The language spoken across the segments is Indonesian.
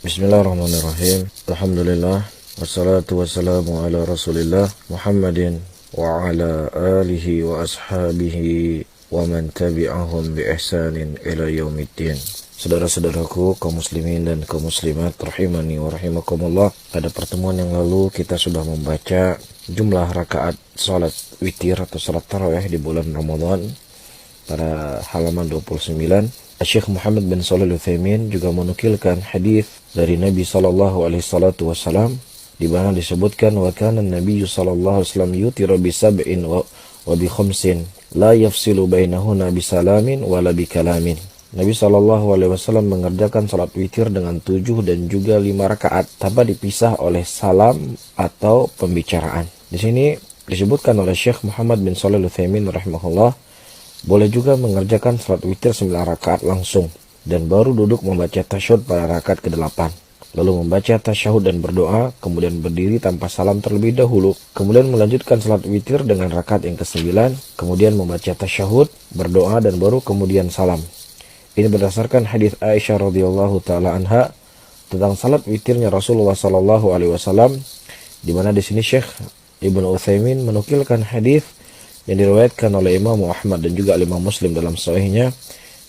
Bismillahirrahmanirrahim. Alhamdulillah. Wassalatu wassalamu ala rasulillah Muhammadin wa ala alihi wa ashabihi wa man tabi'ahum bi ihsanin ila yaumiddin. Saudara-saudaraku kaum muslimin dan kaum muslimat rahimani wa rahimakumullah. Pada pertemuan yang lalu kita sudah membaca jumlah rakaat salat witir atau salat tarawih di bulan Ramadan pada halaman 29. Syekh Muhammad bin Shalih Al-Utsaimin juga menukilkan hadis dari Nabi sallallahu alaihi wasallam di mana disebutkan wa kana an-nabiy sallallahu alaihi wasallam yutiru bi sab'in wa bi khamsin la yafsilu bainahuna bi salamin wala bi kalamin. Nabi sallallahu alaihi wasallam mengerjakan salat witir dengan 7 dan juga 5 rakaat tanpa dipisah oleh salam atau pembicaraan. Di sini disebutkan oleh Syekh Muhammad bin Shalih Al-Utsaimin rahimahullah, boleh juga mengerjakan salat witir 9 rakaat langsung dan baru duduk membaca tasyahud pada rakaat ke-8. Lalu membaca tasyahud dan berdoa, kemudian berdiri tanpa salam terlebih dahulu, kemudian melanjutkan salat witir dengan rakaat yang ke-9, kemudian membaca tasyahud, berdoa dan baru kemudian salam. Ini berdasarkan hadis Aisyah radhiyallahu taala anha tentang salat witirnya Rasulullah sallallahu alaihi wasallam, di mana di sini Syekh Ibnu Utsaimin menukilkan hadis yang diriwayatkan oleh Imam Ahmad dan juga Imam Muslim dalam sahihnya,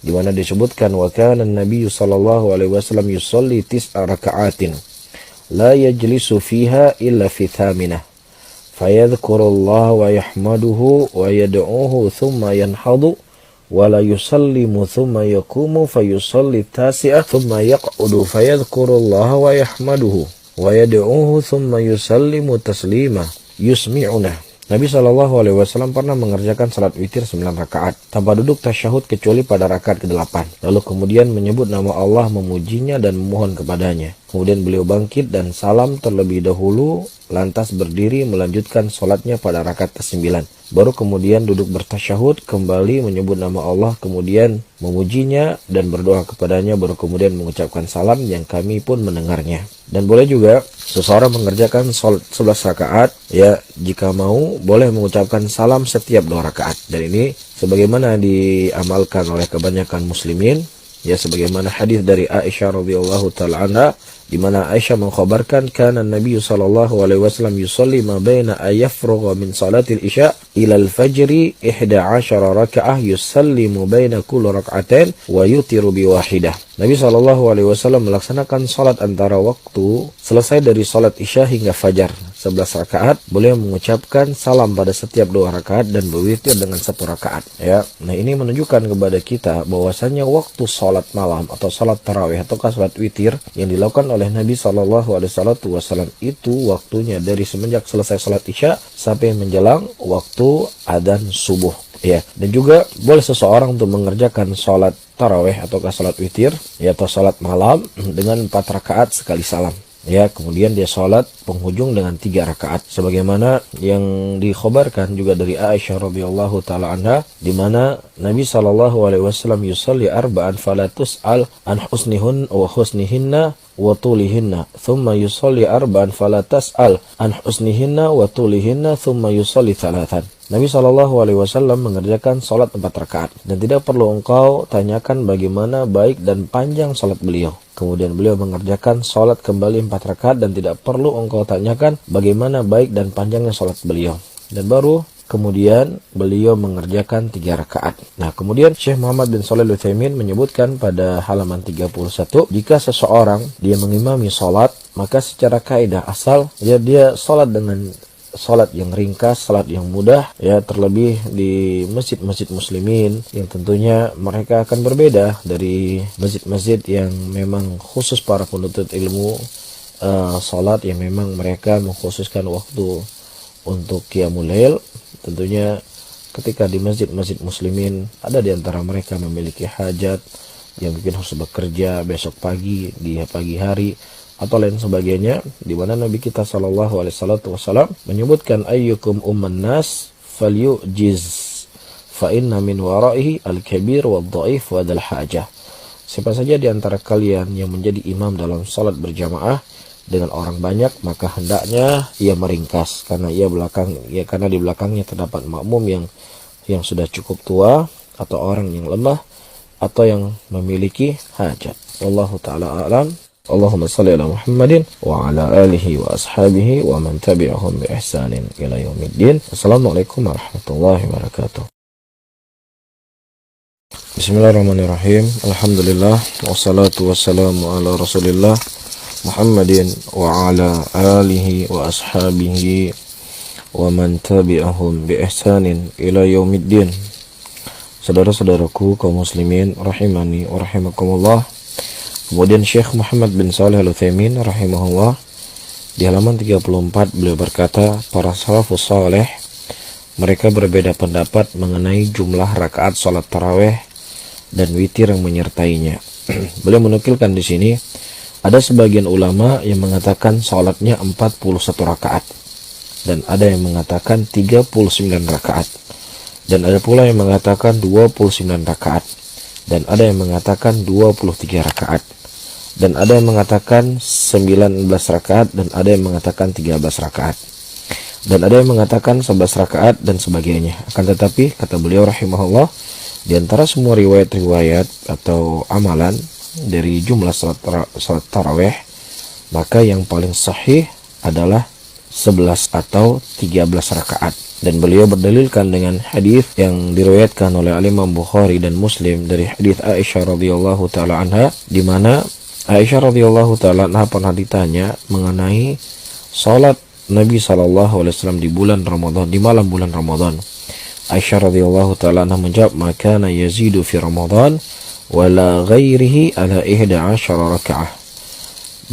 di mana disebutkan wa kana an-nabiy sallallahu alaihi wasallam yusalli 9 raka'atin la yajlisu fiha illa fi thaminah fayadhkurullaha wa yahmaduhu wa yad'uhu thumma yanhadu wa la yusallimu thumma yaqumu fayusalli tasi'ah thumma yaq'udu fayadhkurullaha wa yahmaduhu wa yad'uhu thumma yusallimu taslima yusmi'una. Nabi Shallallahu Alaihi Wasallam pernah mengerjakan salat witir 9 rakaat tanpa duduk tasyahud kecuali pada rakaat ke-8. Lalu kemudian menyebut nama Allah, memujinya dan memohon kepadanya. Kemudian beliau bangkit dan salam terlebih dahulu, lantas berdiri melanjutkan salatnya pada rakaat ke-9. Baru kemudian duduk bertasyahud, kembali menyebut nama Allah, kemudian memujinya dan berdoa kepadanya, baru kemudian mengucapkan salam yang kami pun mendengarnya. Dan boleh juga seseorang mengerjakan salat 11 rakaat, ya jika mau boleh mengucapkan salam setiap 2 rakaat. Dan ini sebagaimana diamalkan oleh kebanyakan muslimin, ya sebagaimana hadis dari Aisyah radhiyallahu taala anha, di mana Aisyah mengkhabarkan kana Nabi sallallahu alaihi wasallam yusalli ma baina ayafrugha min salatil isya ila al-fajri 11 raka'ah yusallimu baina kulli rak'atain wa yutiru bi wahidah. Nabi sallallahu alaihi wasallam melaksanakan salat antara waktu selesai dari salat isya hingga fajar 11 rakaat, beliau mengucapkan salam pada setiap 2 rakaat dan berwitir dengan 1 rakaat. Ya, nah ini menunjukkan kepada kita bahwasannya waktu salat malam atau salat tarawih atau salat witir yang dilakukan oleh Nabi Shallallahu Alaihi Wasallam itu waktunya dari semenjak selesai salat isya sampai menjelang waktu adzan subuh. Ya, dan juga boleh seseorang untuk mengerjakan salat tarawih atau salat witir, ya atau salat malam dengan 4 rakaat sekali salam. Ya, kemudian dia salat penghujung dengan 3 rakaat sebagaimana yang dikhabarkan juga dari Aisyah radhiyallahu taala anha, di mana Nabi sallallahu alaihi wasallam yusalli arba'an fala tus'al an husnihun wa husnihinna wa tulihinna thumma yusalli arba'an fala tas'al an husnihinna wa tulihinna thumma yusalli thalathan. Nabi Shallallahu Alaihi Wasallam mengerjakan salat 4 rakaat dan tidak perlu engkau tanyakan bagaimana baik dan panjang salat beliau. Kemudian beliau mengerjakan salat kembali 4 rakaat dan tidak perlu engkau tanyakan bagaimana baik dan panjangnya salat beliau. Dan baru kemudian beliau mengerjakan 3 rakaat. Nah, kemudian Syekh Muhammad bin Shalih Al-Utsaimin menyebutkan pada halaman 31, jika seseorang dia mengimami salat, maka secara kaidah asal dia salat dengan salat yang ringkas, salat yang mudah, ya terlebih di masjid-masjid muslimin yang tentunya mereka akan berbeda dari masjid-masjid yang memang khusus para penuntut ilmu, salat yang memang mereka mengkhususkan waktu untuk qiyamul lail. Tentunya ketika di masjid-masjid muslimin ada di antara mereka memiliki hajat yang mungkin harus bekerja besok pagi, di pagi hari atau lain sebagainya, di mana Nabi kita sallallahu alaihi wasallam menyebutkan ayyukum umman nas falyujiz fa inna min waraihi al-kabir wad-dhaif wa dzal hajah. Siapa saja di antara kalian yang menjadi imam dalam salat berjamaah dengan orang banyak, maka hendaknya ia meringkas karena karena di belakangnya terdapat makmum yang sudah cukup tua atau orang yang lemah atau yang memiliki hajat. Wallahu taala a'lam. Allahumma salli ala Muhammadin wa ala alihi wa ashabihi wa man tabi'ahum bi ihsanin ila yaumiddin. Assalamualaikum warahmatullahi wabarakatuh. Bismillahirrahmanirrahim. Alhamdulillah wassalatu wassalamu ala Rasulillah Muhammadin wa ala alihi wa ashabihi wa man tabi'ahum bi ihsanin ila yaumiddin. Saudara-saudaraku kaum muslimin rahimani wa rahimakumullah. Kemudian Syekh Muhammad bin Shalih Al-Utsaimin rahimahullah di halaman 34 beliau berkata, para salafus saleh mereka berbeda pendapat mengenai jumlah rakaat salat tarawih dan witir yang menyertainya. Beliau menukilkan di sini ada sebagian ulama yang mengatakan salatnya 41 rakaat dan ada yang mengatakan 39 rakaat dan ada pula yang mengatakan 29 rakaat dan ada yang mengatakan 23 rakaat dan ada yang mengatakan 19 rakaat dan ada yang mengatakan 13 rakaat dan ada yang mengatakan 11 rakaat dan sebagainya. Akan tetapi kata beliau rahimahullah, di antara semua riwayat-riwayat atau amalan dari jumlah salat tarawih, maka yang paling sahih adalah 11 atau 13 rakaat. Dan beliau berdalilkan dengan hadis yang diriwayatkan oleh Imam Bukhari dan Muslim dari hadis Aisyah radhiyallahu taala anha, di mana Aisyah radhiyallahu taala anha pernah ditanya mengenai salat Nabi sallallahu alaihi wasallam di bulan Ramadan, di malam bulan Ramadan. Aisyah radhiyallahu taala anha menjawab, "Maka yazidu fi Ramadan wala ghairihi ala 11 rakaah."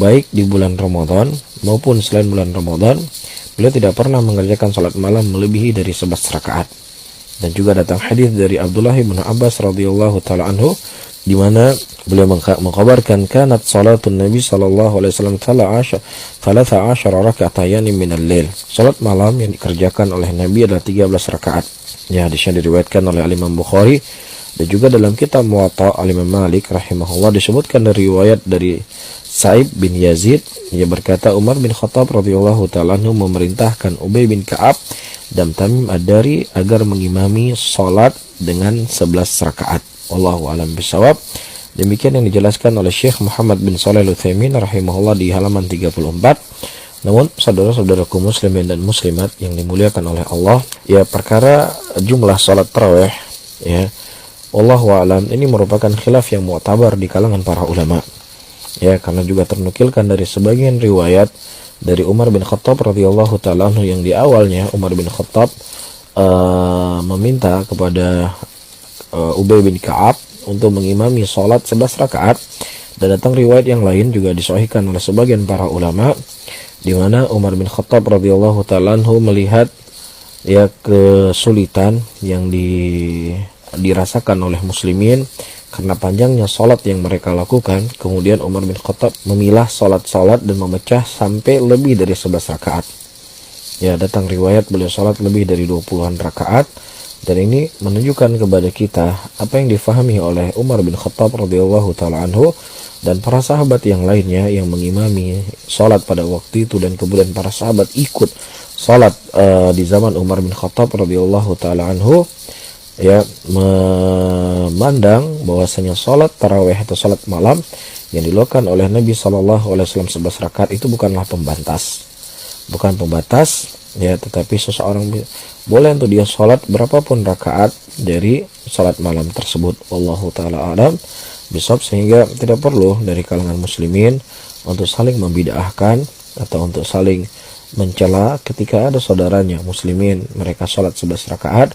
Baik di bulan Ramadan maupun selain bulan Ramadan, beliau tidak pernah mengerjakan salat malam melebihi dari 11 rakaat. Dan juga datang hadis dari Abdullah bin Abbas radhiyallahu taala anhu, di mana beliau mengkabarkan kanat salatun Nabi sallallahu alaihi wasallam 13 raka'atan min al-lail. Salat malam yang dikerjakan oleh Nabi adalah 13 rakaat. Ya, hadisnya diriwayatkan oleh Imam Bukhari dan juga dalam kitab Muwatta Imam Malik rahimahullah disebutkan dari riwayat dari Sa'ib bin Yazid, ia berkata Umar bin Khattab radhiyallahu ta'ala anhu memerintahkan Ubay bin Ka'ab dan Tamim Ad-Dari agar mengimami salat dengan 11 rakaat. Wallahu a'lam bishawab. Demikian yang dijelaskan oleh Syekh Muhammad bin Shalih Al-Utsaimin rahimahullah di halaman 34. Namun saudara-saudaraku muslimin dan muslimat yang dimuliakan oleh Allah, ya perkara jumlah salat tarawih, ya wallahu a'lam, ini merupakan khilaf yang mu'tabar di kalangan para ulama. Ya, karena juga ternukilkan dari sebagian riwayat dari Umar bin Khattab radhiyallahu taala anhu yang di awalnya Umar bin Khattab meminta kepada Ubay bin Ka'ab untuk mengimami salat 11 rakaat, dan datang riwayat yang lain juga disahihkan oleh sebagian para ulama di mana Umar bin Khattab radhiyallahu taala anhu melihat ya kesulitan yang dirasakan oleh muslimin karena panjangnya salat yang mereka lakukan. Kemudian Umar bin Khattab memilah salat-salat dan memecah sampai lebih dari 11 rakaat. Ya, datang riwayat beliau salat lebih dari 20-an rakaat. Dan ini menunjukkan kepada kita apa yang difahami oleh Umar bin Khattab radhiyallahu taala anhu dan para sahabat yang lainnya yang mengimami salat pada waktu itu, dan kemudian para sahabat ikut salat di zaman Umar bin Khattab radhiyallahu taala anhu, ya memandang bahwasanya salat tarawih atau salat malam yang dilakukan oleh Nabi sallallahu alaihi wasallam 11 rakaat itu bukan pembatas, ya, tetapi seseorang boleh untuk dia salat berapapun rakaat dari salat malam tersebut. Wallahu taala a'lam bishawab, sehingga tidak perlu dari kalangan muslimin untuk saling membid'ahkan atau untuk saling mencela ketika ada saudaranya muslimin mereka salat 11 rakaat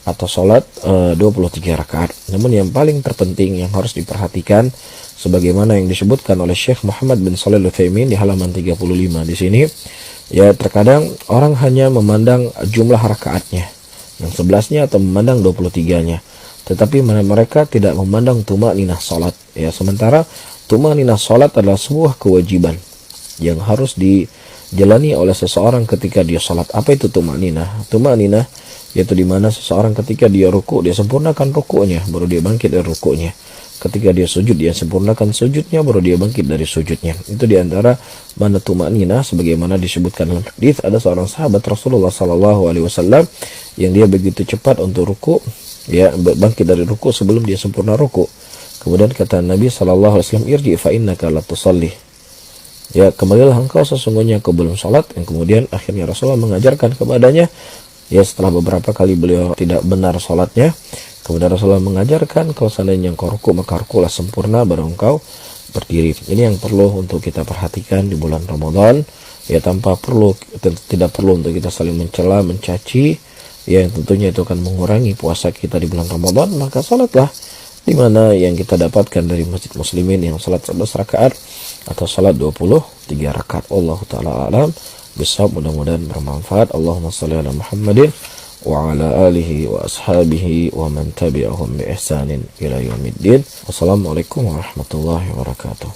atau salat 23 rakaat. Namun yang paling terpenting yang harus diperhatikan sebagaimana yang disebutkan oleh Syekh Muhammad bin Shalih Al-Utsaimin di halaman 35 di sini, ya terkadang orang hanya memandang jumlah rakaatnya yang 11-nya atau memandang 23-nya, tetapi mereka tidak memandang tumaninah salat. Ya, sementara tumaninah salat adalah sebuah kewajiban yang harus dijalani oleh seseorang ketika dia salat. Apa itu tumaninah? Tumaninah yaitu di mana seseorang ketika dia ruku, dia sempurnakan rukunya, baru dia bangkit dari rukunya. Ketika dia sujud, dia sempurnakan sujudnya, baru dia bangkit dari sujudnya. Itu diantara mana tumanina, sebagaimana disebutkan dalam hadis ada seorang sahabat Rasulullah SAW yang dia begitu cepat untuk ruku, ya bangkit dari ruku sebelum dia sempurna ruku. Kemudian kata Nabi SAW, irji fa innaka la tusalli. ya kembalilah engkau, sesungguhnya kau belum sholat. Yang kemudian akhirnya Rasulullah mengajarkan kepadanya, ya setelah beberapa kali beliau tidak benar sholatnya, kemudian Rasulullah mengajarkan, kalau seandainya engkau rukuk maka rukuklah sempurna baru engkau berdiri. Ini yang perlu untuk kita perhatikan di bulan Ramadan, ya tidak perlu untuk kita saling mencela, mencaci, ya yang tentunya itu akan mengurangi puasa kita di bulan Ramadan. Maka salatlah di mana yang kita dapatkan dari masjid muslimin yang salat 11 rakaat atau salat 23 rakaat. Allah taala alam bisawab, mudah-mudahan bermanfaat. Allahumma shalli ala Muhammadin wa ala alihi wa ashabihi wa man tabi'ahum bi ihsanin ila yaumiddin. Wassalamualaikum warahmatullahi wabarakatuh.